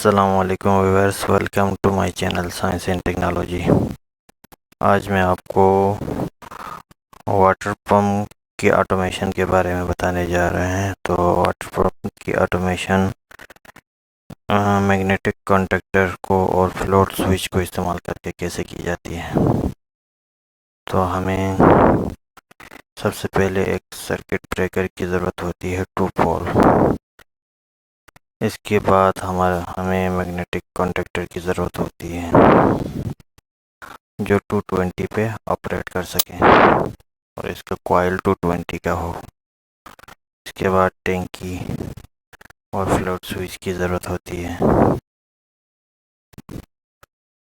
अस्सलाम वालेकुम viewers, welcome to my channel science and technology. आज मैं आपको वाटर पंप की ऑटोमेशन के बारे में बताने जा रहे हैं। तो वाटर पंप की ऑटोमेशन मैग्नेटिक कॉन्टैक्टर को और फ्लोट स्विच को इस्तेमाल करके कैसे की जाती है। तो हमें सबसे पहले एक सर्किट ब्रेकर की ज़रूरत होती है 2 पोल। इसके बाद हमें मैग्नेटिक कॉन्टैक्टर की ज़रूरत होती है जो 220 पे ऑपरेट कर सकें और इसका कॉइल 220 का हो। इसके बाद टैंकी और फ्लोट स्विच की ज़रूरत होती है।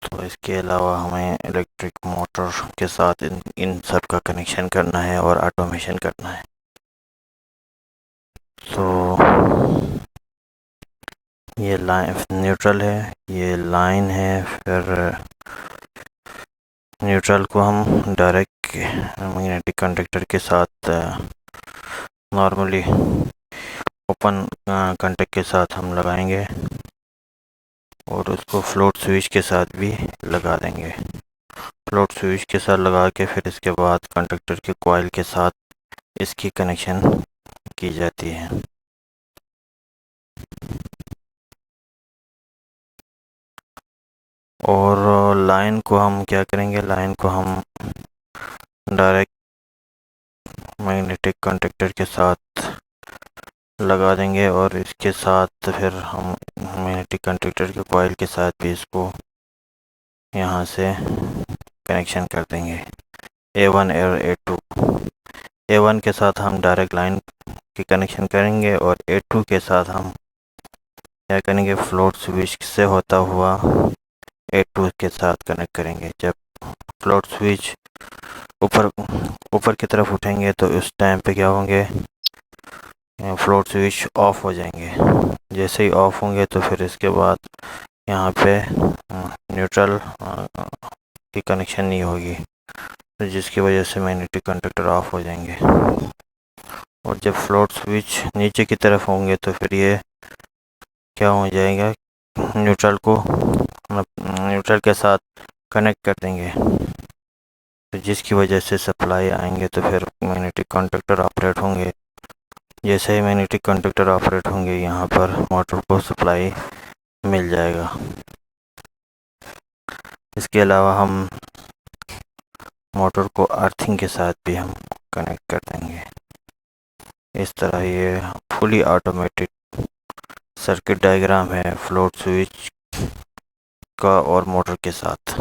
तो इसके अलावा हमें इलेक्ट्रिक मोटर के साथ इन सब का कनेक्शन करना है और ऑटोमेशन करना है। तो ये लाइन न्यूट्रल है, ये लाइन है। फिर न्यूट्रल को हम डायरेक्ट मैग्नेटिक कंडक्टर के साथ नॉर्मली ओपन कंटेक्ट के साथ हम लगाएंगे और उसको फ्लोट स्विच के साथ भी लगा देंगे। फ्लोट स्विच के साथ लगा के फिर इसके बाद कंडक्टर के कॉइल के साथ इसकी कनेक्शन की जाती है। और लाइन को हम क्या करेंगे, लाइन को हम डायरेक्ट मैग्नेटिक कंडक्टर के साथ लगा देंगे और इसके साथ फिर हम मैग्नेटिक कंडक्टर के कॉइल के साथ भी इसको यहाँ से कनेक्शन कर देंगे। A1 और A2। A1 के साथ हम डायरेक्ट लाइन की कनेक्शन करेंगे और A2 के साथ हम क्या करेंगे, फ्लोट स्विच से होता हुआ A2 के साथ कनेक्ट करेंगे। जब फ्लोट स्विच ऊपर की तरफ उठेंगे तो उस टाइम पे क्या होंगे, फ्लोट स्विच ऑफ हो जाएंगे। जैसे ही ऑफ होंगे तो फिर इसके बाद यहाँ पे न्यूट्रल की कनेक्शन नहीं होगी, तो जिसकी वजह से मैग्नेटिक कंडक्टर ऑफ हो जाएंगे। और जब फ्लोट स्विच नीचे की तरफ होंगे तो फिर ये क्या हो जाएगा, न्यूट्रल के साथ कनेक्ट कर देंगे, तो जिसकी वजह से सप्लाई आएंगे तो फिर मैग्नेटिक कंडक्टर ऑपरेट होंगे। जैसे ही मैग्नेटिक कंडक्टर ऑपरेट होंगे यहाँ पर मोटर को सप्लाई मिल जाएगा। इसके अलावा हम मोटर को अर्थिंग के साथ भी हम कनेक्ट कर देंगे। इस तरह ये फुली ऑटोमेटिक सर्किट डायग्राम है फ्लोट स्विच का और मोटर के साथ।